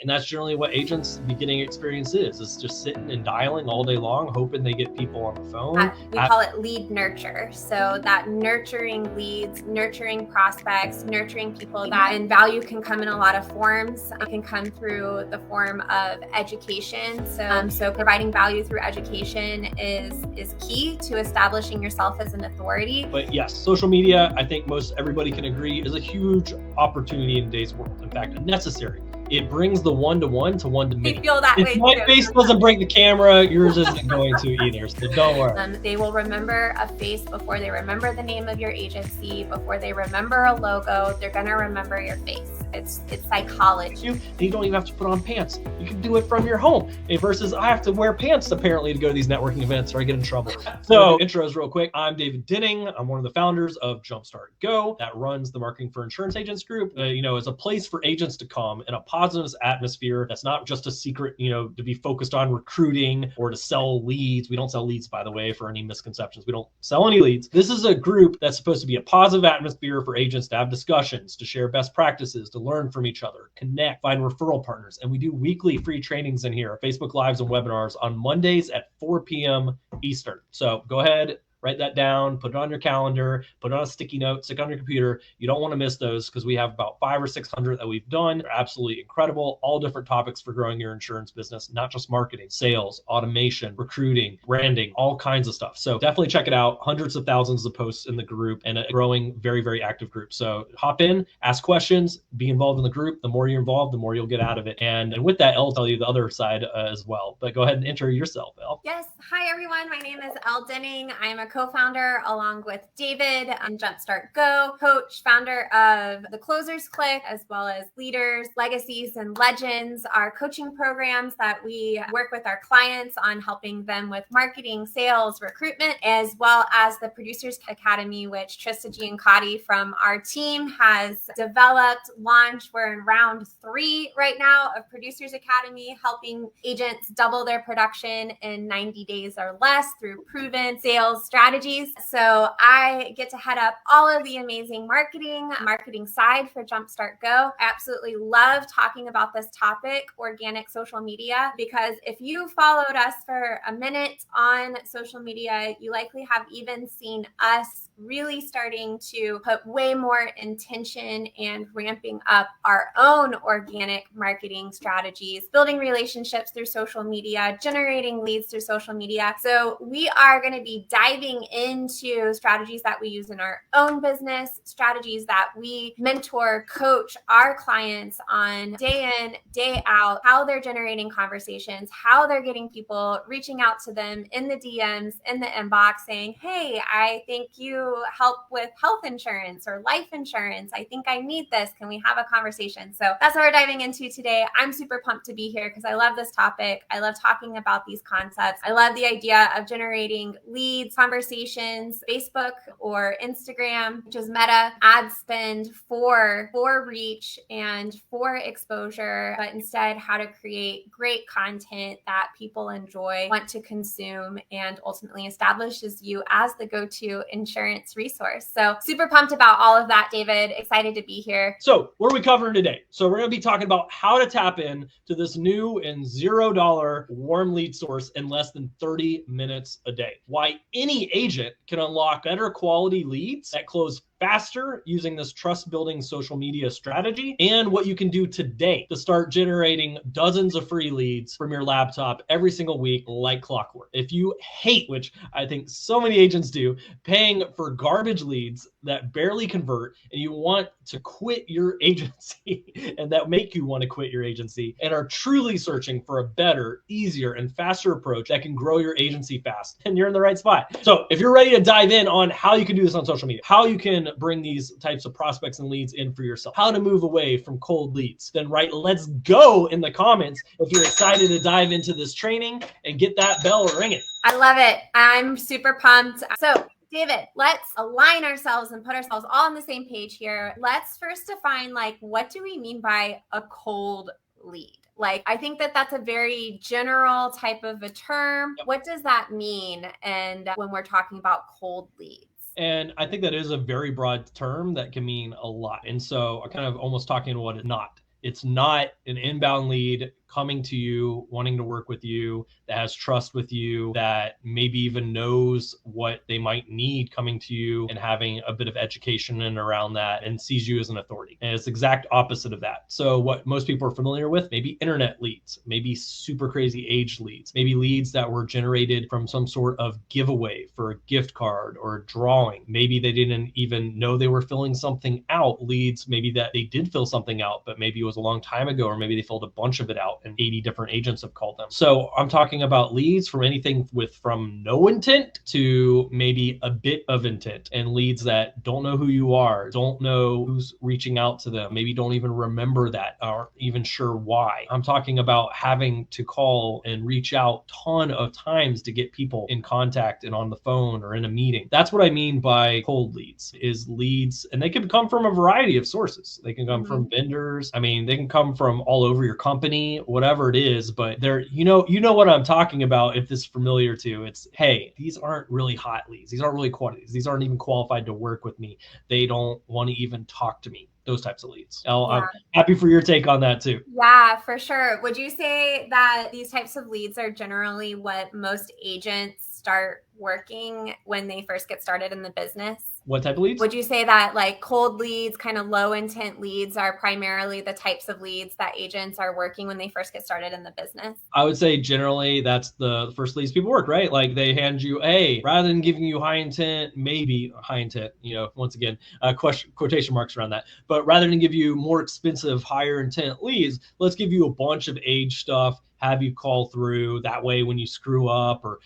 And that's generally what agents' beginning experience is just sitting and dialing all day long, hoping they get people on the phone. We call it lead nurture. So that nurturing leads, nurturing prospects, nurturing people that, and value can come in a lot of forms. It can come through the form of education. So providing value through education is key to establishing yourself as an authority. But yes, social media, I think most everybody can agree, is a huge opportunity in today's world. In fact, necessary. It brings the one-to-one to one-to-many. I feel that way if my too. face doesn't break the camera, yours isn't going to either, so don't worry. They will remember a face before they remember the name of your agency, before they remember a logo. They're gonna remember your face. It's psychology. You don't even have to put on pants. You can do it from your home versus I have to wear pants apparently to go to these networking events or I get in trouble. So intros real quick. I'm David Dinning. I'm one of the founders of Jumpstart Go that runs the Marketing for Insurance Agents group. It's a place for agents to come in a positive atmosphere. That's not just a secret, to be focused on recruiting or to sell leads. We don't sell leads, by the way, for any misconceptions. We don't sell any leads. This is a group that's supposed to be a positive atmosphere for agents to have discussions, to share best practices, to learn from each other, connect, find referral partners. And we do weekly free trainings in here, Facebook Lives and webinars on Mondays at 4 p.m. Eastern. So go ahead, write that down, put it on your calendar, put it on a sticky note, stick it on your computer. You don't want to miss those because we have about 500 or 600 that we've done. They're absolutely incredible. All different topics for growing your insurance business, not just marketing, sales, automation, recruiting, branding, all kinds of stuff. So definitely check it out. Hundreds of thousands of posts in the group and a growing, very, very active group. So hop in, ask questions, be involved in the group. The more you're involved, the more you'll get out of it. And with that, Elle will tell you the other side as well. But go ahead and intro yourself, Elle. Yes. Hi, everyone. My name is Elle Dinning. I'm a co-founder along with David on Jumpstart Go, coach, founder of the Closers Click, as well as Leaders, Legacies, and Legends, our coaching programs that we work with our clients on helping them with marketing, sales, recruitment, as well as the Producers Academy, which Trista Giancotti from our team has developed, launched. We're in round 3 right now of Producers Academy, helping agents double their production in 90 days or less through proven sales strategies. So I get to head up all of the amazing marketing side for Jumpstart Go. I absolutely love talking about this topic, organic social media, because if you followed us for a minute on social media, you likely have even seen us really starting to put way more intention and ramping up our own organic marketing strategies, building relationships through social media, generating leads through social media. So we are going to be diving into strategies that we use in our own business, strategies that we mentor, coach our clients on day in, day out, how they're generating conversations, how they're getting people reaching out to them in the DMs, in the inbox saying, hey, I think you help with health insurance or life insurance. I think I need this. Can we have a conversation? So that's what we're diving into today. I'm super pumped to be here because I love this topic. I love talking about these concepts. I love the idea of generating leads, conversations, Facebook or Instagram, which is Meta, ad spend for reach and for exposure, but instead how to create great content that people enjoy, want to consume, and ultimately establishes you as the go-to insurance resource. So super pumped about all of that, David. Excited to be here. So what are we covering today? So we're going to be talking about how to tap in to this new and $0 warm lead source in less than 30 minutes a day. Why any agent can unlock better quality leads that close faster using this trust building social media strategy, and what you can do today to start generating dozens of free leads from your laptop every single week like clockwork. If you hate, which I think so many agents do, paying for garbage leads that barely convert, and you want to quit your agency and that make you want to quit your agency, and are truly searching for a better, easier, and faster approach that can grow your agency fast, and you're in the right spot. So if you're ready to dive in on how you can do this on social media, how you can bring these types of prospects and leads in for yourself, how to move away from cold leads, then write let's go in the comments if you're excited to dive into this training and get that bell ringing. I love it. I'm super pumped. So David, let's align ourselves and put ourselves all on the same page here. Let's first define, what do we mean by a cold lead? I think that that's a very general type of a term. Yep. What does that mean? And when we're talking about cold leads? And I think that is a very broad term that can mean a lot. And so I'm kind of almost talking about what it's not. It's not an inbound lead coming to you, wanting to work with you, that has trust with you, that maybe even knows what they might need coming to you and having a bit of education in around that and sees you as an authority. And it's the exact opposite of that. So what most people are familiar with, maybe internet leads, maybe super crazy aged leads, maybe leads that were generated from some sort of giveaway for a gift card or a drawing. Maybe they didn't even know they were filling something out. Leads, maybe that they did fill something out, but maybe it was a long time ago, or maybe they filled a bunch of it out and 80 different agents have called them. So I'm talking about leads from anything from no intent to maybe a bit of intent, and leads that don't know who you are, don't know who's reaching out to them, maybe don't even remember that, aren't even sure why. I'm talking about having to call and reach out a ton of times to get people in contact and on the phone or in a meeting. That's what I mean by cold leads, is leads, and they can come from a variety of sources. They can come from vendors. I mean, they can come from all over your company, whatever it is, but they're, you know what I'm talking about. If this is familiar to, it's, hey, these aren't really hot leads. These aren't really quantities. These aren't even qualified to work with me. They don't want to even talk to me. Those types of leads. I'm happy for your take on that too. Yeah, for sure. Would you say that these types of leads are generally what most agents start working when they first get started in the business? What type of leads? Would you say that like cold leads, kind of low intent leads, are primarily the types of leads that agents are working when they first get started in the business? I would say generally that's the first leads people work, right? Like they hand you, hey, rather than giving you high intent, maybe high intent, once again, quotation marks around that. But rather than give you more expensive, higher intent leads, let's give you a bunch of age stuff, have you call through. That way, when you screw up or,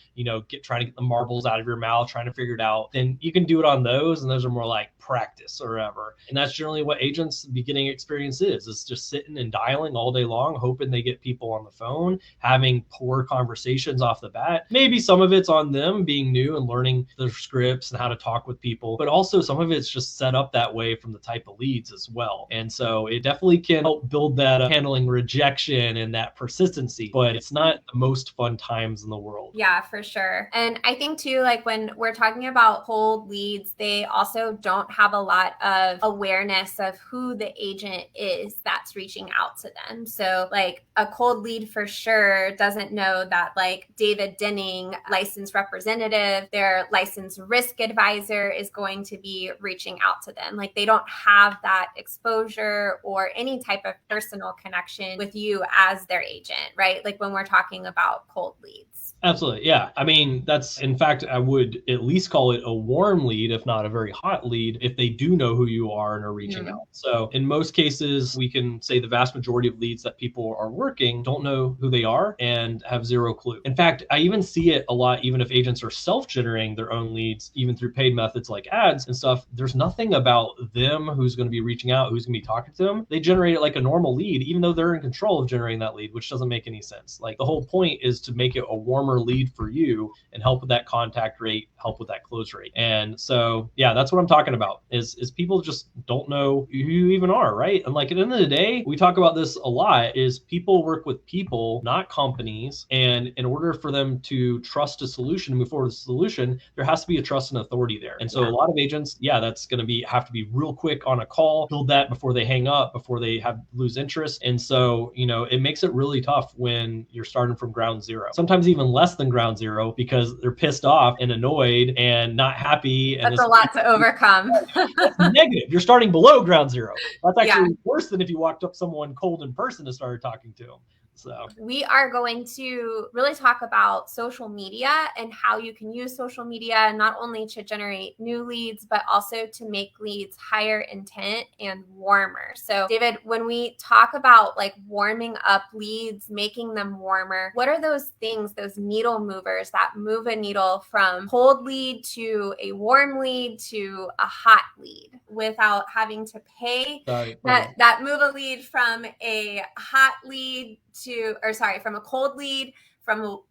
trying to get the marbles out of your mouth, trying to figure it out, then you can do it on those. And those are more like practice or whatever. And that's generally what agents' beginning experience is just sitting and dialing all day long, hoping they get people on the phone, having poor conversations off the bat. Maybe some of it's on them being new and learning the scripts and how to talk with people, but also some of it's just set up that way from the type of leads as well. And so it definitely can help build that handling rejection and that persistency, but it's not the most fun times in the world. Yeah, for sure. And I think too, like when we're talking about cold leads, they also don't have a lot of awareness of who the agent is that's reaching out to them. So like a cold lead for sure doesn't know that like David Denning, licensed representative, their licensed risk advisor, is going to be reaching out to them. Like they don't have that exposure or any type of personal connection with you as their agent, right? Like when we're talking about cold leads. Absolutely. Yeah. I mean, that's, in fact, I would at least call it a warm lead, if not a very hot lead, if they do know who you are and are reaching out. So in most cases, we can say the vast majority of leads that people are working don't know who they are and have zero clue. In fact, I even see it a lot, even if agents are self-generating their own leads, even through paid methods like ads and stuff. There's nothing about them who's going to be reaching out, who's going to be talking to them. They generate it like a normal lead, even though they're in control of generating that lead, which doesn't make any sense. Like the whole point is to make it a warmer lead for you and help with that contact rate, help with that close rate. And so, yeah, that's what I'm talking about is people just don't know who you even are, right? And like at the end of the day, we talk about this a lot, is people work with people, not companies. And in order for them to trust a solution and move forward with a solution, there has to be a trust and authority there. And so a lot of agents, that's going to have to be real quick on a call, build that before they hang up, before they lose interest. And so, it makes it really tough when you're starting from ground zero, sometimes even less than ground zero, because they're pissed off and annoyed and not happy. And that's a lot to overcome. That's negative. You're starting below ground zero. That's actually worse than if you walked up someone cold in person and started talking to them. So we are going to really talk about social media and how you can use social media not only to generate new leads, but also to make leads higher intent and warmer. So David, when we talk about like warming up leads, making them warmer, what are those things, those needle movers that move a needle from cold lead to a warm lead to a hot lead without having to pay? That move a lead from a hot lead from a cold lead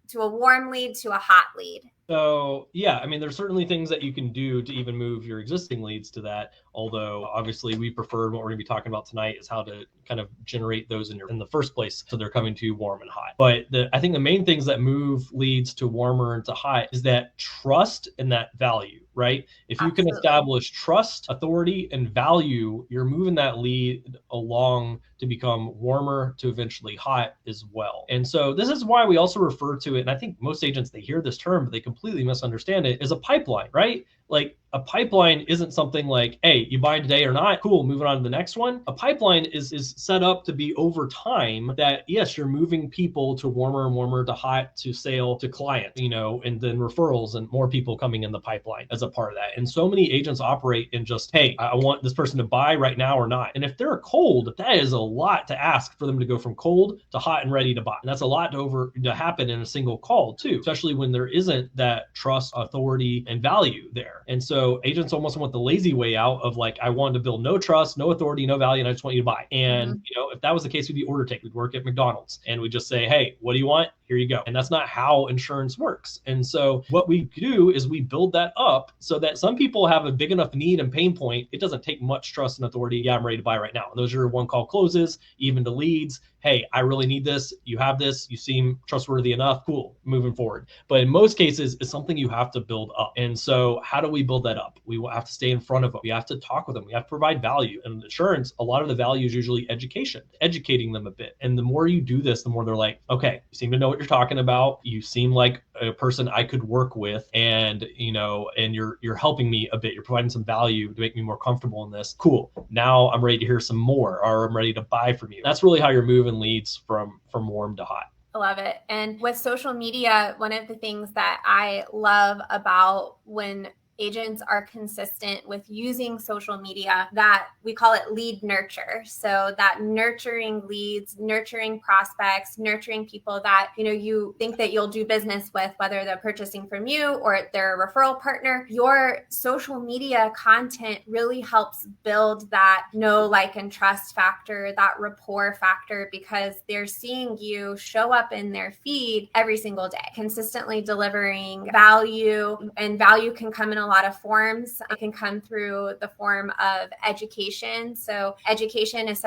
to a warm lead to a hot lead. So there's certainly things that you can do to even move your existing leads to that. Although obviously we prefer, what we're going to be talking about tonight is how to kind of generate those in the first place, so they're coming to you warm and hot. But I think the main things that move leads to warmer and to hot is that trust and that value. right? If you can establish trust, authority, and value, you're moving that lead along to become warmer to eventually hot as well. And so this is why we also refer to it, and I think most agents, they hear this term, but they completely misunderstand it, as a pipeline, right? Like a pipeline isn't something like, hey, you buy today or not, cool, moving on to the next one. A pipeline is set up to be over time that, yes, you're moving people to warmer and warmer to hot to sale to client, and then referrals and more people coming in the pipeline as a part of that. And so many agents operate in just, hey, I want this person to buy right now or not. And if they're cold, that is a lot to ask for them to go from cold to hot and ready to buy. And that's a lot to happen in a single call too, especially when there isn't that trust, authority, and value there. And so agents almost want the lazy way out of like, I want to build no trust, no authority, no value, and I just want you to buy. And if that was the case, we'd be order take. We'd work at McDonald's and we'd just say, hey, what do you want? Here you go. And that's not how insurance works. And so what we do is we build that up so that some people have a big enough need and pain point. It doesn't take much trust and authority. Yeah, I'm ready to buy right now. And those are one call closes, even to leads. Hey, I really need this. You have this. You seem trustworthy enough. Cool, moving forward. But in most cases, it's something you have to build up. And so how do we build that up? We have to stay in front of them. We have to talk with them. We have to provide value. And insurance, a lot of the value is usually education, educating them a bit. And the more you do this, the more they're like, okay, you seem to know what you're talking about. You seem like a person I could work with, and and you're helping me a bit. You're providing some value to make me more comfortable in this. Cool. Now I'm ready to hear some more, or I'm ready to buy from you. That's really how you're moving leads from warm to hot. I love it. And with social media, one of the things that I love about when agents are consistent with using social media, that we call it lead nurture. So that nurturing leads, nurturing prospects, nurturing people that, you think that you'll do business with, whether they're purchasing from you or they're a referral partner. Your social media content really helps build that know, like, and trust factor, that rapport factor, because they're seeing you show up in their feed every single day, consistently delivering value. And value can come in a lot of forms. It can come through the form of education. So education is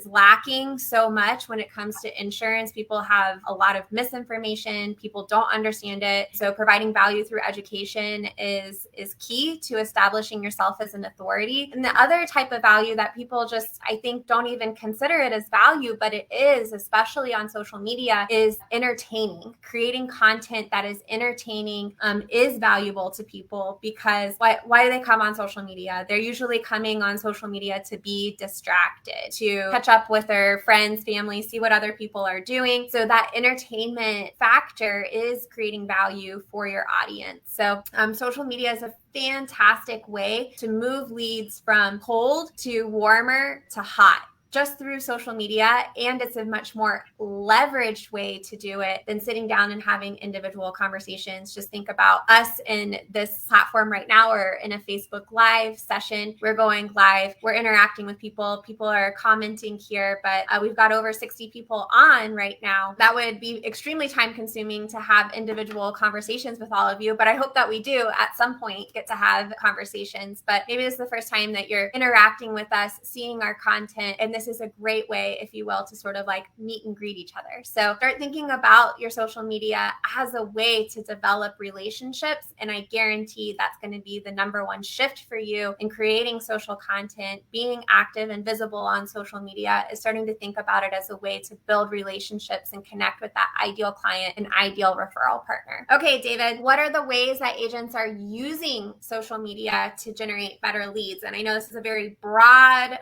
lacking so much when it comes to insurance. People have a lot of misinformation. People don't understand it. So providing value through education is key to establishing yourself as an authority. And the other type of value that people just, I think, don't even consider it as value, but it is, especially on social media, is entertaining. Creating content that is entertaining is valuable to people, because why do they come on social media? They're usually coming on social media to be distracted, to catch up with their friends, family, see what other people are doing. So that entertainment factor is creating value for your audience. So social media is a fantastic way to move leads from cold to warmer to hot, just through social media. And it's a much more leveraged way to do it than sitting down and having individual conversations. Just think about us in this platform right now, or in a Facebook Live session. We're going live. We're interacting with people. People are commenting here, but we've got over 60 people on right now. That would be extremely time consuming to have individual conversations with all of you. But I hope that we do at some point get to have conversations. But maybe this is the first time that you're interacting with us, seeing our content. And this is a great way, if you will, to sort of like meet and greet each other. So start thinking about your social media as a way to develop relationships. And I guarantee that's going to be the number one shift for you in creating social content. Being active and visible on social media is starting to think about it as a way to build relationships and connect with that ideal client and ideal referral partner. Okay, David, what are the ways that agents are using social media to generate better leads? And I know this is a very broad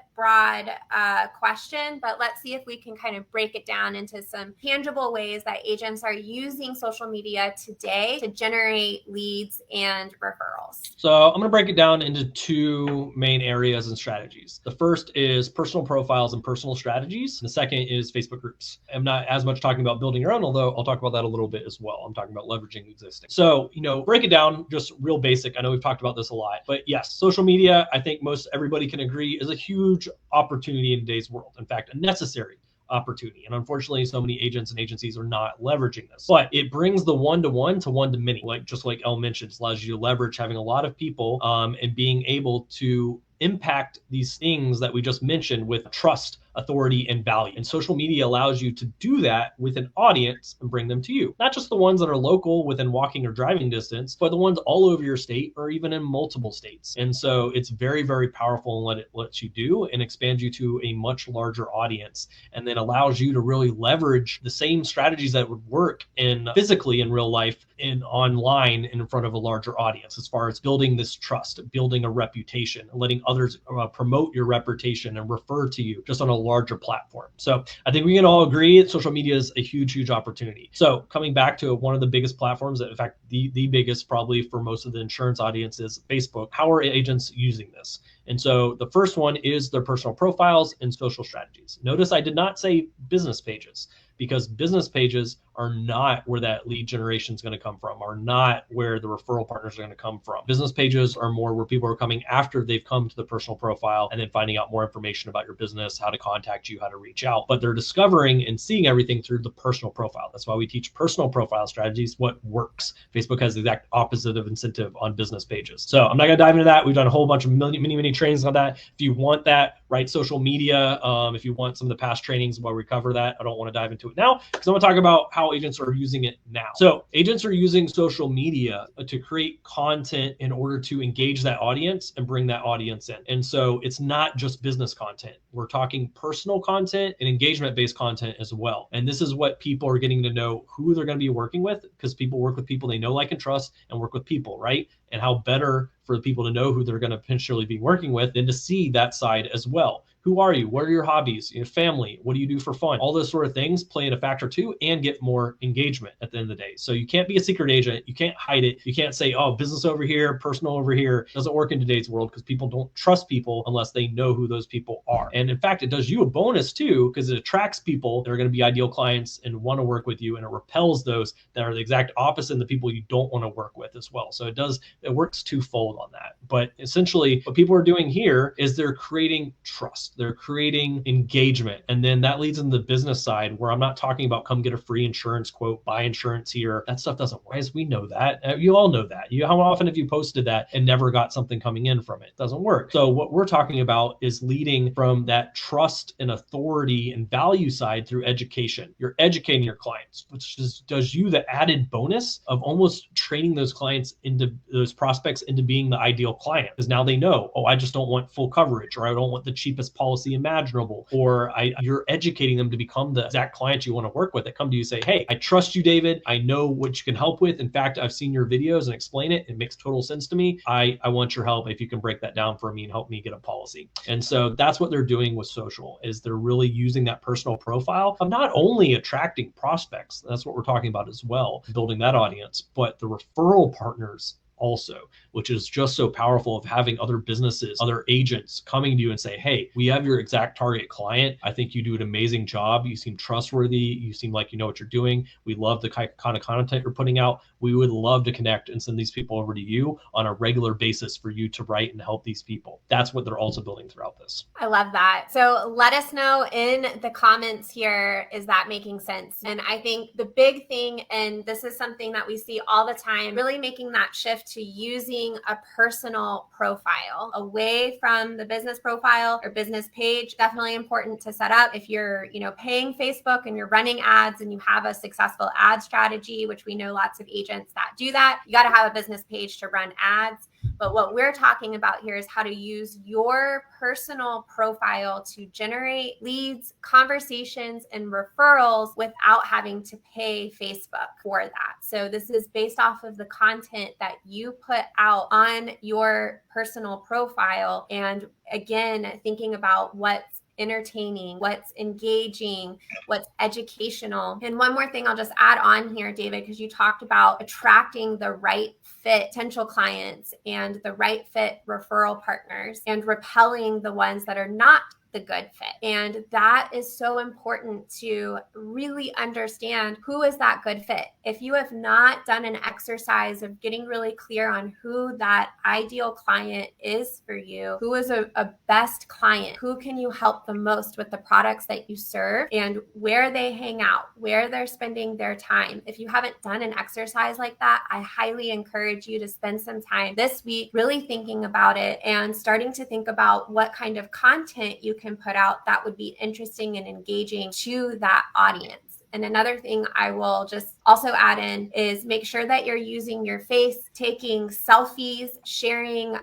question, but let's see if we can kind of break it down into some tangible ways that agents are using social media today to generate leads and referrals. So I'm going to break it down into two main areas and strategies. The first is personal profiles and personal strategies. And the second is Facebook groups. I'm not as much talking about building your own, although I'll talk about that a little bit as well. I'm talking about leveraging existing. So, break it down just real basic. I know we've talked about this a lot, but yes, social media, I think most everybody can agree, is a huge opportunity in today's world. In fact, a necessary opportunity. And unfortunately, so many agents and agencies are not leveraging this. But it brings the one-to-one to one-to-many. Just like Elle mentioned, it allows you to leverage having a lot of people and being able to impact these things that we just mentioned with trust, authority and value. And social media allows you to do that with an audience and bring them to you. Not just the ones that are local within walking or driving distance, but the ones all over your state or even in multiple states. And so it's very, very powerful in what it lets you do and expands you to a much larger audience, and then allows you to really leverage the same strategies that would work in physically in real life and online in front of a larger audience, as far as building this trust, building a reputation, letting others promote your reputation and refer to you just on a larger platform. So I think we can all agree that social media is a huge, huge opportunity. So coming back to one of the biggest platforms, that in fact, the biggest probably for most of the insurance audience is Facebook. How are agents using this? And so the first one is their personal profiles and social strategies. Notice I did not say business pages, because business pages are not where that lead generation is going to come from, are not where the referral partners are going to come from. Business pages are more where people are coming after they've come to the personal profile and then finding out more information about your business, how to contact you, how to reach out. But they're discovering and seeing everything through the personal profile. That's why we teach personal profile strategies, what works. Facebook has the exact opposite of incentive on business pages. So I'm not going to dive into that. We've done a whole bunch of many trainings on that. If you want that, right, social media, if you want some of the past trainings where we cover that, I don't want to dive into it now, because I'm going to talk about how agents are using it now. So agents are using social media to create content in order to engage that audience and bring that audience in. And so it's not just business content. We're talking personal content and engagement-based content as well. And this is what people are getting to know who they're going to be working with, because people work with people they know, like, and trust, and work with people, right? And how better for the people to know who they're going to potentially be working with than to see that side as well. Who are you? What are your hobbies? Your family? What do you do for fun? All those sort of things play in a factor too, and get more engagement at the end of the day. So you can't be a secret agent. You can't hide it. You can't say, oh, business over here, personal over here. It doesn't work in today's world, because people don't trust people unless they know who those people are. And in fact, it does you a bonus too, because it attracts people that are going to be ideal clients and want to work with you, and it repels those that are the exact opposite, and the people you don't want to work with as well. So it works twofold on that. But essentially what people are doing here is they're creating trust. They're creating engagement. And then that leads into the business side, where I'm not talking about come get a free insurance quote, buy insurance here. That stuff doesn't work. We know that. You all know that. How often have you posted that and never got something coming in from it? It doesn't work. So what we're talking about is leading from that trust and authority and value side through education. You're educating your clients, which does you the added bonus of almost training those clients into those prospects into being the ideal client, because now they know, oh, I just don't want full coverage, or I don't want the cheapest policy imaginable, or you're educating them to become the exact client you want to work with, that come to you say, hey, I trust you, David. I know what you can help with. In fact, I've seen your videos and explain it. It makes total sense to me. I want your help if you can break that down for me and help me get a policy. And so that's what they're doing with social, is they're really using that personal profile of not only attracting prospects, that's what we're talking about as well, building that audience, but the referral partners also, which is just so powerful, of having other businesses, other agents coming to you and say, hey, we have your exact target client. I think you do an amazing job. You seem trustworthy. You seem like you know what you're doing. We love the kind of content you're putting out. We would love to connect and send these people over to you on a regular basis for you to write and help these people. That's what they're also building throughout this. I love that. So let us know in the comments here, is that making sense? And I think the big thing, and this is something that we see all the time, really making that shift to using a personal profile away from the business profile or business page. Definitely important to set up. If you're, paying Facebook and you're running ads and you have a successful ad strategy, which we know lots of agents that do that, you got to have a business page to run ads. But what we're talking about here is how to use your personal profile to generate leads, conversations, and referrals without having to pay Facebook for that. So this is based off of the content that you put out on your personal profile. And again, thinking about what's entertaining, what's engaging, what's educational. And one more thing I'll just add on here, David, because you talked about attracting the right fit potential clients and the right fit referral partners and repelling the ones that are not the good fit. And that is so important to really understand, who is that good fit. If you have not done an exercise of getting really clear on who that ideal client is for you, who is a best client, who can you help the most with the products that you serve, and where they hang out, where they're spending their time. If you haven't done an exercise like that, I highly encourage you to spend some time this week really thinking about it and starting to think about what kind of content you can put out that would be interesting and engaging to that audience. And another thing I will just also add in is make sure that you're using your face, taking selfies, sharing,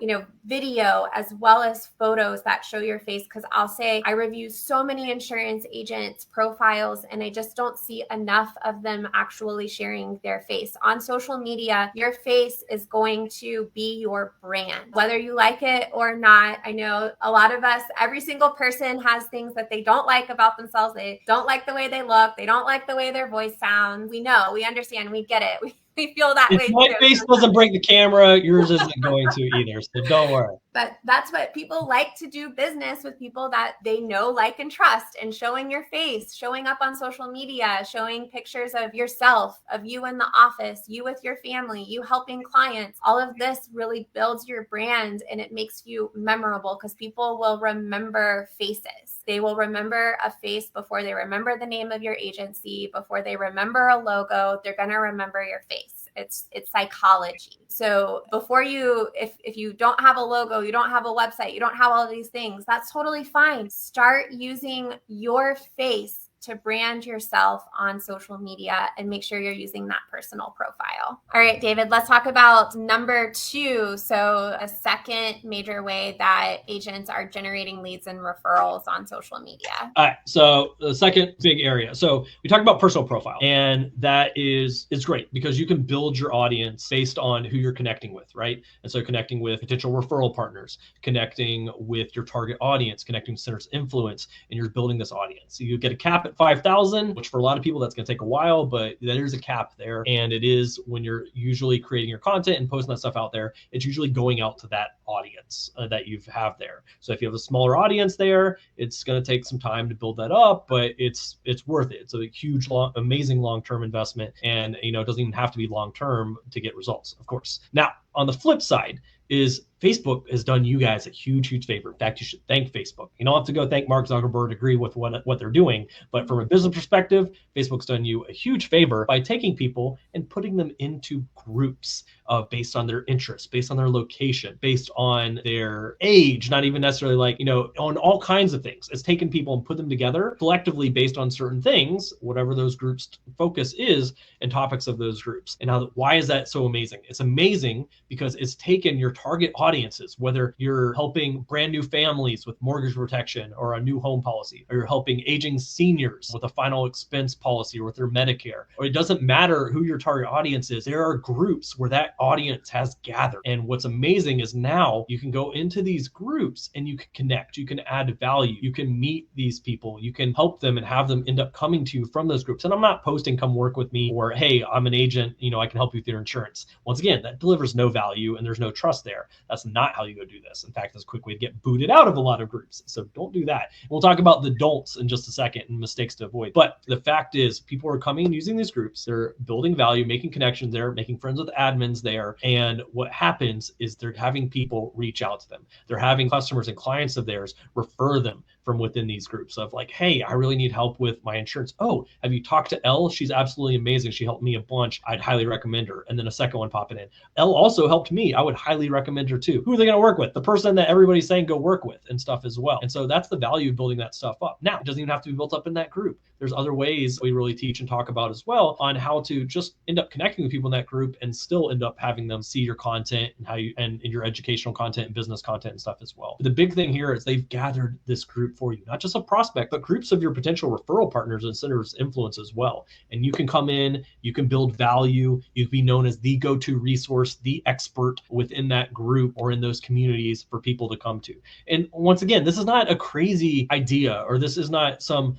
video as well as photos that show your face. Because I'll say I review so many insurance agents' profiles and I just don't see enough of them actually sharing their face. On social media, your face is going to be your brand, whether you like it or not. I know a lot of us, every single person has things that they don't like about themselves. They don't like the way they look. They don't like the way their voice sounds. We know, we understand, we get it. We feel that if way my too. face doesn't break the camera, yours isn't going to either. So don't worry. But that's what people like to do business with, people that they know, like, and trust, and showing your face, showing up on social media, showing pictures of yourself, of you in the office, you with your family, you helping clients. All of this really builds your brand and it makes you memorable because people will remember faces. They will remember a face before they remember the name of your agency, before they remember a logo. They're going to remember your face. It's psychology. So before if you don't have a logo, you don't have a website, you don't have all of these things, that's totally fine. Start using your face to brand yourself on social media and make sure you're using that personal profile. All right, David, let's talk about number 2. So a second major way that agents are generating leads and referrals on social media. All right, so the second big area. So we talked about personal profile, and that is great because you can build your audience based on who you're connecting with, right? And so connecting with potential referral partners, connecting with your target audience, connecting with centers of influence, and you're building this audience. So you get a cap at 5,000, which for a lot of people, that's going to take a while, but there's a cap there. And it is when you're usually creating your content and posting that stuff out there, it's usually going out to that audience that you have there. So if you have a smaller audience there, it's going to take some time to build that up, but it's worth it. It's a huge, amazing long-term investment. And, it doesn't even have to be long-term to get results, of course. Now, on the flip side is Facebook has done you guys a huge favor. In fact, you should thank Facebook. You don't have to go thank Mark Zuckerberg to agree with what they're doing. But from a business perspective, Facebook's done you a huge favor by taking people and putting them into groups based on their interests, based on their location, based on their age, not even necessarily on all kinds of things. It's taken people and put them together collectively based on certain things, whatever those groups focus is and topics of those groups. And now, why is that so amazing? It's amazing because it's taken your target audiences, whether you're helping brand new families with mortgage protection or a new home policy, or you're helping aging seniors with a final expense policy or with their Medicare, or it doesn't matter who your target audience is, there are groups where that audience has gathered. And what's amazing is now you can go into these groups and you can connect, you can add value, you can meet these people, you can help them and have them end up coming to you from those groups. And I'm not posting, come work with me, or hey, I'm an agent, I can help you with your insurance. Once again, that delivers no value and there's no trust there. That's not how you go do this. In fact, that's a quick way to get booted out of a lot of groups. So don't do that. We'll talk about the don'ts in just a second and mistakes to avoid. But the fact is, people are coming and using these groups. They're building value, making connections there, making friends with admins there. And what happens is they're having people reach out to them. They're having customers and clients of theirs refer them from within these groups of like, hey, I really need help with my insurance. Oh, have you talked to Elle? She's absolutely amazing. She helped me a bunch. I'd highly recommend her. And then a second one popping in. Elle also helped me. I would highly recommend her too. Who are they going to work with? The person that everybody's saying go work with and stuff as well. And so that's the value of building that stuff up. Now, it doesn't even have to be built up in that group. There's other ways we really teach and talk about as well on how to just end up connecting with people in that group and still end up having them see your content and how you and your educational content and business content and stuff as well. But the big thing here is they've gathered this group for you, not just a prospect, but groups of your potential referral partners and centers of influence as well. And you can come in, you can build value, you can be known as the go-to resource, the expert within that group or in those communities for people to come to. And once again, this is not a crazy idea, or this is not some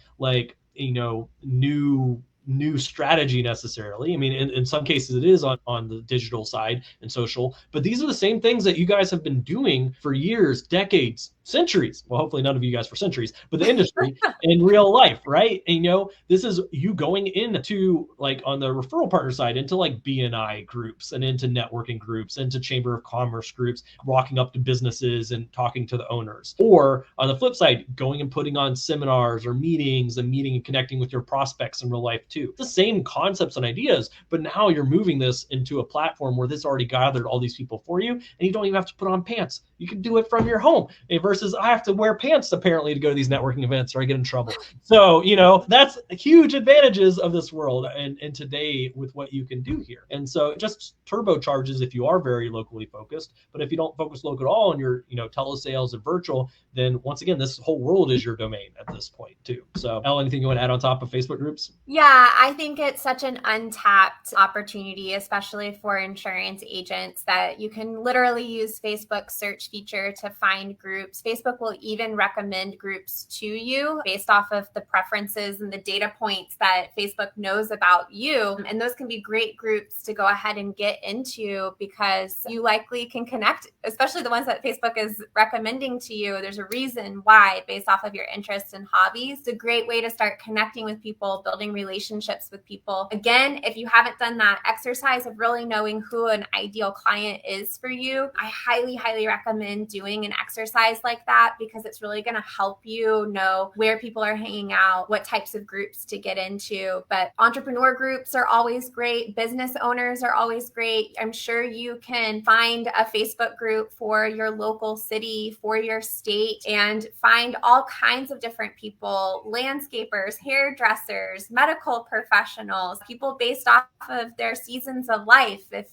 new strategy necessarily. I mean, in some cases it is on the digital side and social, but these are the same things that you guys have been doing for years, decades, centuries. Well, hopefully none of you guys for centuries, but the industry in real life, right? And this is you going into on the referral partner side into BNI groups and into networking groups, into chamber of commerce groups, walking up to businesses and talking to the owners. Or on the flip side, going and putting on seminars or meetings and meeting and connecting with your prospects in real life too. It's the same concepts and ideas, but now you're moving this into a platform where this already gathered all these people for you, and you don't even have to put on pants. You can do it from your home versus I have to wear pants apparently to go to these networking events or I get in trouble. So, that's huge advantages of this world and today with what you can do here. And so it just turbocharges if you are very locally focused. But if you don't focus local at all and you're, telesales and virtual, then once again, this whole world is your domain at this point too. So Elle, anything you want to add on top of Facebook groups? Yeah, I think it's such an untapped opportunity, especially for insurance agents, that you can literally use Facebook's search feature to find groups. Facebook will even recommend groups to you based off of the preferences and the data points that Facebook knows about you. And those can be great groups to go ahead and get into because you likely can connect, especially the ones that Facebook is recommending to you. There's a reason why, based off of your interests and hobbies. It's a great way to start connecting with people, building relationships with people. Again, if you haven't done that exercise of really knowing who an ideal client is for you, I highly, highly recommend doing an exercise like that because it's really going to help you know where people are hanging out, what types of groups to get into. But entrepreneur groups are always great. Business owners are always great. I'm sure you can find a Facebook group for your local city, for your state, and find all kinds of different people, landscapers, hairdressers, medical professionals, people based off of their seasons of life. If,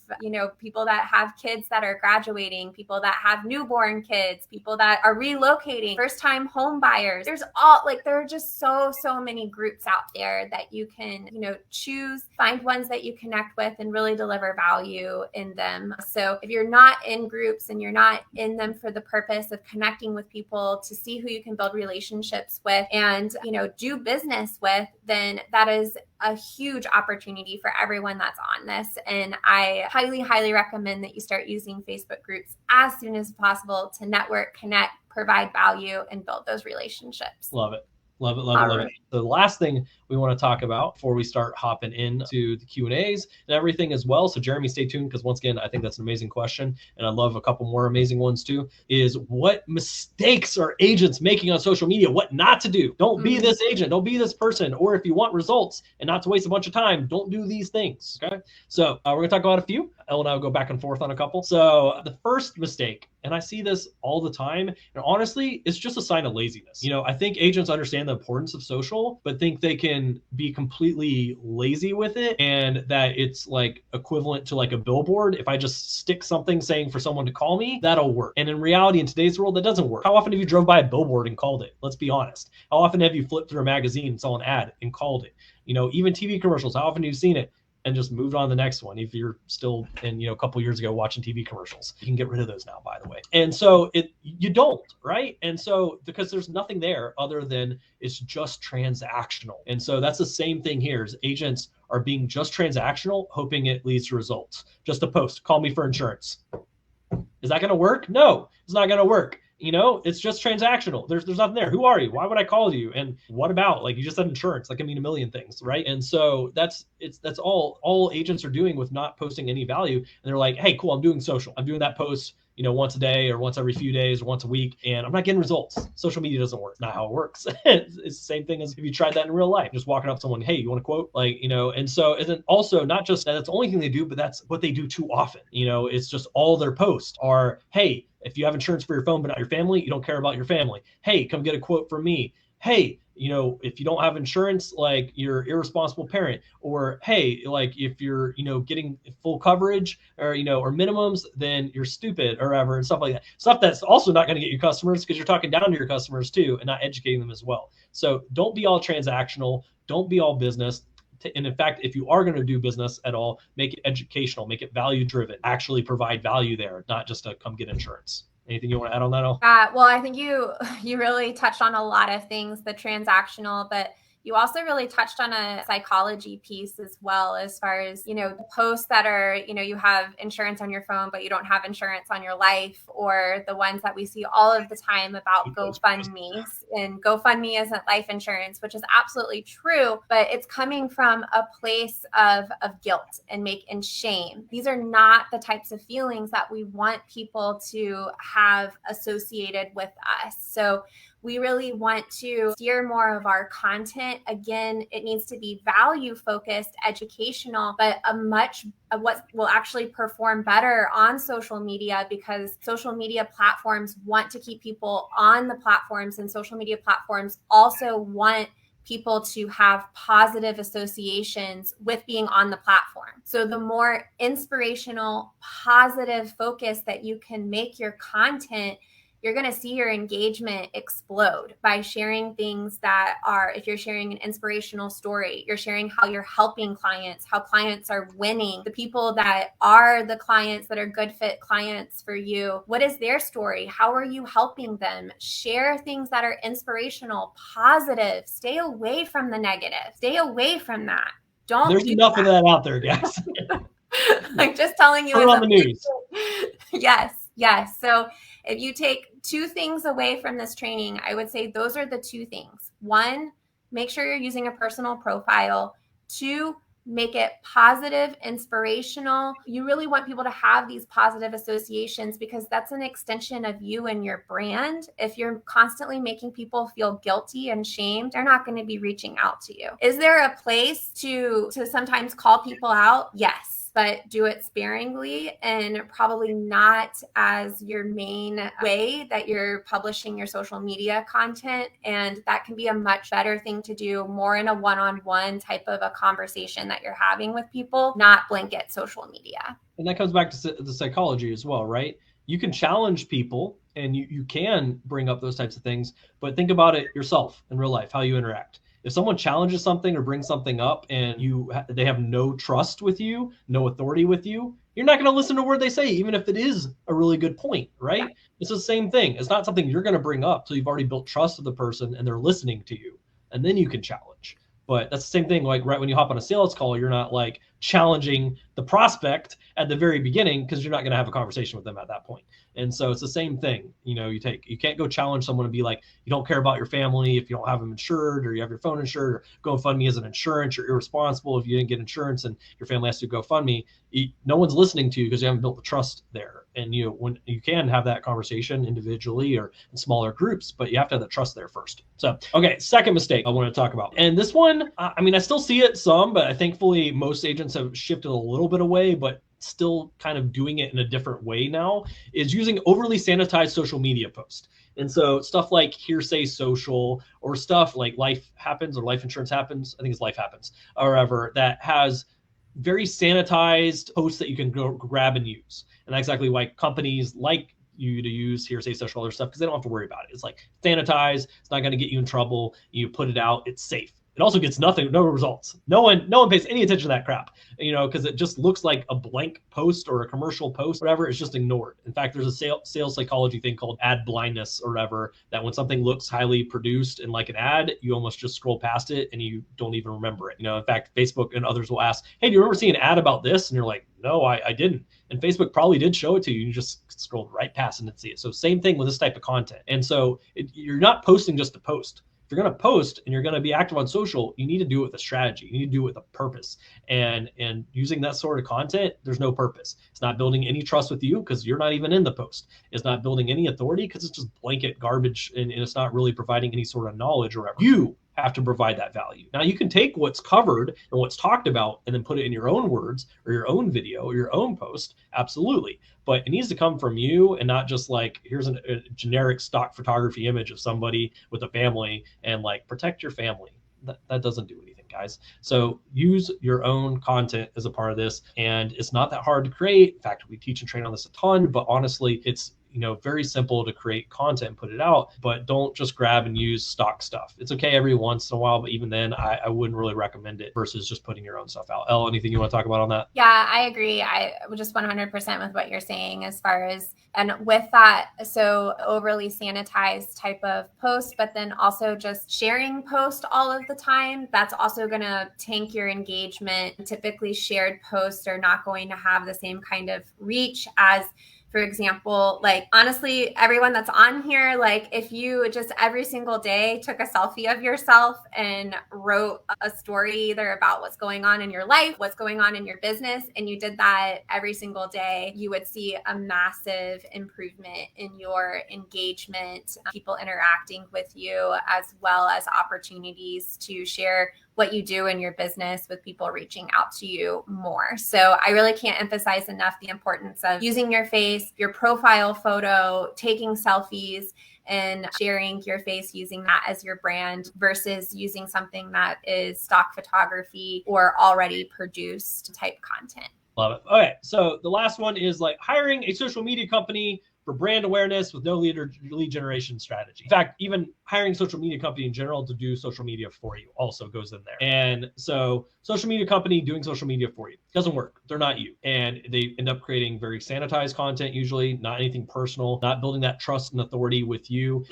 people that have kids that are graduating, people that have newborn kids, people that are relocating, first-time home buyers. There are just so many groups out there that you can, choose, find ones that you connect with and really deliver value in them. So if you're not in groups and you're not in them for the purpose of connecting with people to see who you can build relationships with and, do business with, then that is a huge opportunity for everyone that's on this. And I highly, highly recommend that you start using Facebook groups as soon as possible to network, connect, provide value, and build those relationships. Love it. Love it, love it, love it. The last thing we want to talk about before we start hopping into the Q&As and everything as well. So Jeremy, stay tuned because once again, I think that's an amazing question. And I love a couple more amazing ones too, is what mistakes are agents making on social media? What not to do? Don't be this agent. Don't be this person. Or if you want results and not to waste a bunch of time, don't do these things. Okay. So we're going to talk about a few. Elle and I will go back and forth on a couple. So the first mistake, and I see this all the time, and honestly, it's just a sign of laziness. I think agents understand the importance of social, but think they can be completely lazy with it and that it's like equivalent to like a billboard. If I just stick something saying for someone to call me, that'll work. And in reality, in today's world, that doesn't work. How often have you drove by a billboard and called it? Let's be honest. How often have you flipped through a magazine and saw an ad and called it? Even TV commercials, how often have you seen it and just moved on to the next one? If you're still in, a couple years ago watching TV commercials, you can get rid of those now, by the way. And so you don't, right? And so because there's nothing there other than it's just transactional. And so that's the same thing here is agents are being just transactional, hoping it leads to results. Just a post, call me for insurance. Is that going to work? No, it's not going to work. It's just transactional. There's nothing there. Who are you? Why would I call you? And what about, like you just said, insurance? That can mean a million things, right? And so that's all agents are doing with not posting any value. And they're like, hey, cool, I'm doing social. I'm doing that post, once a day or once every few days or once a week, and I'm not getting results. Social media doesn't work. Not how it works. It's the same thing as if you tried that in real life, just walking up to someone, hey, you want a quote? And so, and then also not just that, that's the only thing they do, but that's what they do too often. It's just all their posts are, hey, if you have insurance for your phone, but not your family, you don't care about your family. Hey, come get a quote from me. Hey, if you don't have insurance, like you're irresponsible parent, or hey, like if you're, getting full coverage or, or minimums, then you're stupid or whatever and stuff like that. Stuff that's also not going to get you customers because you're talking down to your customers too and not educating them as well. So don't be all transactional. Don't be all business. And in fact, if you are going to do business at all, make it educational, make it value driven, actually provide value there, not just to come get insurance. Anything you want to add on that, Elle? Well, I think you really touched on a lot of things, the transactional, but you also really touched on a psychology piece as well, as far as, the posts that are, you have insurance on your phone, but you don't have insurance on your life, or the ones that we see all of the time about GoFundMe. And GoFundMe isn't life insurance, which is absolutely true, but it's coming from a place of guilt and shame. These are not the types of feelings that we want people to have associated with us. So we really want to steer more of our content. Again, it needs to be value focused, educational, but what will actually perform better on social media, because social media platforms want to keep people on the platforms, and social media platforms also want people to have positive associations with being on the platform. So the more inspirational, positive focus that you can make your content, you're going to see your engagement explode by sharing things that are, if you're sharing an inspirational story, you're sharing how you're helping clients, how clients are winning, the people that are the clients that are good fit clients for you. What is their story? How are you helping them? Share things that are inspirational, positive. Stay away from the negative. Stay away from that. There's enough of that out there, guys. I'm just telling you. Put it on the news. Yes. So if you take two things away from this training, I would say those are the two things. One, make sure you're using a personal profile. Two, make it positive, inspirational. You really want people to have these positive associations, because that's an extension of you and your brand. If you're constantly making people feel guilty and shamed, they're not going to be reaching out to you. Is there a place to sometimes call people out? Yes. But do it sparingly, and probably not as your main way that you're publishing your social media content. And that can be a much better thing to do more in a one-on-one type of a conversation that you're having with people, not blanket social media. And that comes back to the psychology as well, right? You can challenge people and you can bring up those types of things, but think about it yourself in real life, how you interact. If someone challenges something or brings something up and they have no trust with you, no authority with you, you're not going to listen to a word they say, even if it is a really good point, right? Yeah. It's the same thing. It's not something you're going to bring up till you've already built trust with the person and they're listening to you, and then you can challenge. But that's the same thing. Like right when you hop on a sales call, you're not like challenging the prospect at the very beginning, because you're not going to have a conversation with them at that point. And so it's the same thing. You can't go challenge someone and be like, you don't care about your family if you don't have them insured, or you have your phone insured, or GoFundMe isn't insurance. You're irresponsible if you didn't get insurance and your family has to GoFundMe. No one's listening to you because you haven't built the trust there. And when you can have that conversation individually or in smaller groups, but you have to have the trust there first. So, okay, second mistake I want to talk about. And this one, I still see it some, but thankfully most agents have shifted a little bit away, but still kind of doing it in a different way now, is using overly sanitized social media posts. And so stuff like hearsay social, or stuff like life happens or life insurance happens, I think it's life happens, or whatever, that has very sanitized posts that you can go grab and use. And that's exactly why companies like you to use hearsay social or stuff, because they don't have to worry about it. It's like sanitized, it's not going to get you in trouble. You put it out, it's safe. It also gets no results. No one pays any attention to that crap, because it just looks like a blank post or a commercial post, whatever. It's just ignored. In fact, there's a sales psychology thing called ad blindness or whatever, that when something looks highly produced and like an ad, you almost just scroll past it and you don't even remember it. In fact, Facebook and others will ask, hey, do you remember seeing an ad about this? And you're like, no, I didn't. And Facebook probably did show it to you. You just scrolled right past and didn't see it. So same thing with this type of content. And so you're not posting just to post. If you're going to post and you're going to be active on social, you need to do it with a strategy. You need to do it with a purpose. And using that sort of content, there's no purpose. It's not building any trust with you because you're not even in the post. It's not building any authority because it's just blanket garbage, and it's not really providing any sort of knowledge or whatever. You have to provide that value. Now you can take what's covered and what's talked about and then put it in your own words or your own video or your own post. Absolutely. But it needs to come from you and not just like, here's a generic stock photography image of somebody with a family and like, protect your family. That doesn't do anything, guys. So use your own content as a part of this. And it's not that hard to create. In fact, we teach and train on this a ton, but honestly, it's very simple to create content and put it out, but don't just grab and use stock stuff. It's okay every once in a while, but even then I wouldn't really recommend it versus just putting your own stuff out. Elle, anything you want to talk about on that? Yeah, I agree. I just 100% with what you're saying as far as, and with that, so overly sanitized type of post, but then also just sharing post all of the time, that's also going to tank your engagement. Typically shared posts are not going to have the same kind of reach as For example, like honestly, everyone that's on here, like if you just every single day took a selfie of yourself and wrote a story either about what's going on in your life, what's going on in your business, and you did that every single day, you would see a massive improvement in your engagement, people interacting with you, as well as opportunities to share what you do in your business with people reaching out to you more. So I really can't emphasize enough the importance of using your face, your profile photo, taking selfies, and sharing your face, using that as your brand versus using something that is stock photography or already produced type content. Love it. Okay, so the last one is like hiring a social media company for brand awareness with no lead generation strategy. In fact, even hiring a social media company in general to do social media for you also goes in there. And so social media company doing social media for you doesn't work. They're not you. And they end up creating very sanitized content, usually not anything personal, not building that trust and authority with you.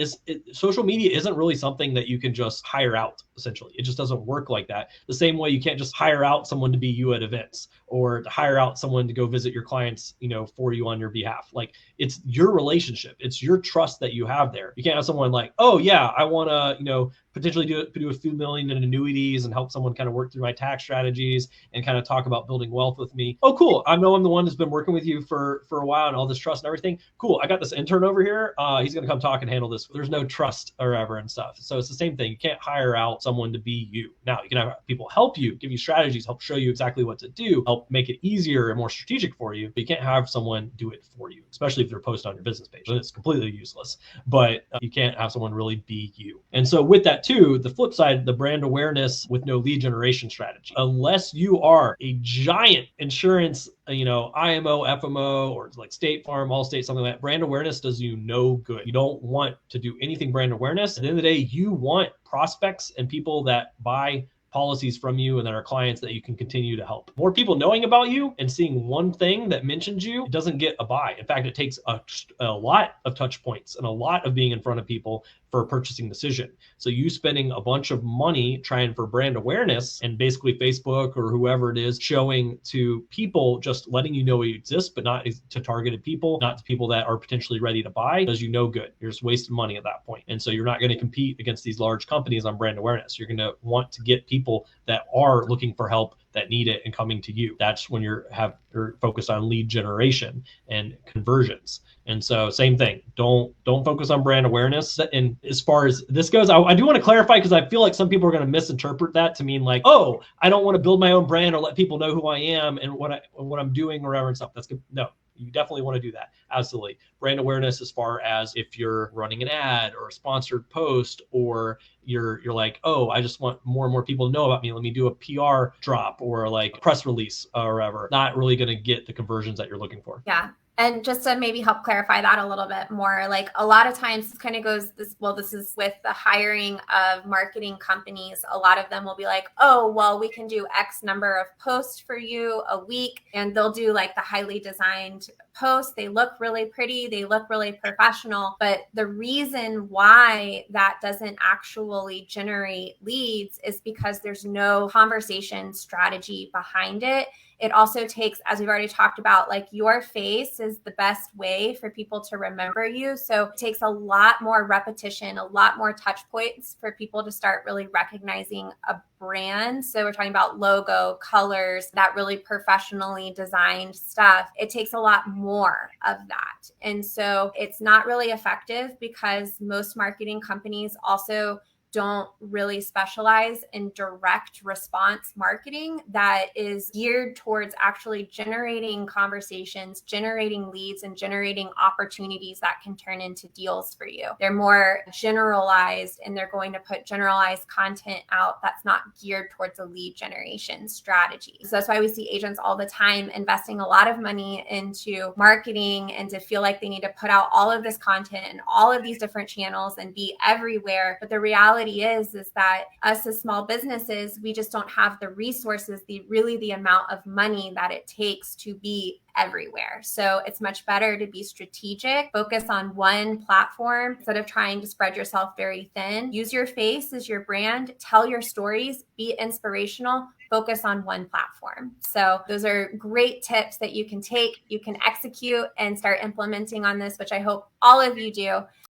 Social media isn't really something that you can just hire out, essentially. It just doesn't work like that. The same way you can't just hire out someone to be you at events or to hire out someone to go visit your clients, for you on your behalf. Like it's your relationship. It's your trust that you have there. You can't have someone like, oh yeah, I want to, potentially do a few million in annuities and help someone kind of work through my tax strategies and kind of talk about building wealth with me. Oh, cool. I know I'm the one that's been working with you for a while and all this trust and everything. Cool. I got this intern over here. He's going to come talk and handle this. There's no trust or ever and stuff. So it's the same thing. You can't hire out someone to be you. Now you can have people help you, give you strategies, help show you exactly what to do, help make it easier and more strategic for you. But you can't have someone do it for you, especially if they're posted on your business page. Then it's completely useless. But you can't have someone really be you. And so with that too, the flip side, the brand awareness with no lead generation strategy. Unless you are a giant insurance, IMO, FMO, or like State Farm, Allstate, something like that, brand awareness does you no good. You don't want to do anything brand awareness. At the end of the day, you want prospects and people that buy policies from you and that are clients that you can continue to help. More people knowing about you and seeing one thing that mentions you, it doesn't get a buy. In fact, it takes a lot of touch points and a lot of being in front of people for a purchasing decision. So you spending a bunch of money trying for brand awareness and basically Facebook or whoever it is showing to people, just letting you know you exist, but not to targeted people, not to people that are potentially ready to buy, does you no good. You're just wasting money at that point. And so you're not going to compete against these large companies on brand awareness. You're going to want to get people that are looking for help, that need it, and coming to you. That's when you're focused on lead generation and conversions. And so same thing, don't focus on brand awareness. And as far as this goes, I do want to clarify, because I feel like some people are going to misinterpret that to mean like, oh, I don't want to build my own brand or let people know who I am and what I'm doing or whatever and stuff. That's good. No. You definitely want to do that. Absolutely. Brand awareness as far as if you're running an ad or a sponsored post, or you're like, oh, I just want more and more people to know about me. Let me do a PR drop or like a press release or whatever. Not really going to get the conversions that you're looking for. Yeah. And just to maybe help clarify that a little bit more, like a lot of times this kind of goes this is with the hiring of marketing companies. A lot of them will be like, oh, well, we can do X number of posts for you a week. And they'll do like the highly designed posts. They look really pretty. They look really professional. But the reason why that doesn't actually generate leads is because there's no conversation strategy behind it. It also takes, as we've already talked about, like your face is the best way for people to remember you. So it takes a lot more repetition, a lot more touch points for people to start really recognizing a brand. So we're talking about logo, colors, that really professionally designed stuff. It takes a lot more of that. And so it's not really effective because most marketing companies also don't really specialize in direct response marketing that is geared towards actually generating conversations, generating leads, and generating opportunities that can turn into deals for you. They're more generalized, and they're going to put generalized content out that's not geared towards a lead generation strategy. So that's why we see agents all the time investing a lot of money into marketing and to feel like they need to put out all of this content and all of these different channels and be everywhere. But the reality reality is that us as small businesses, we just don't have the resources, the amount of money that it takes to be everywhere. So it's much better to be strategic, focus on one platform instead of trying to spread yourself very thin. Use your face as your brand, tell your stories, be inspirational, focus on one platform. So those are great tips that you can take, you can execute and start implementing on this, which I hope all of you do.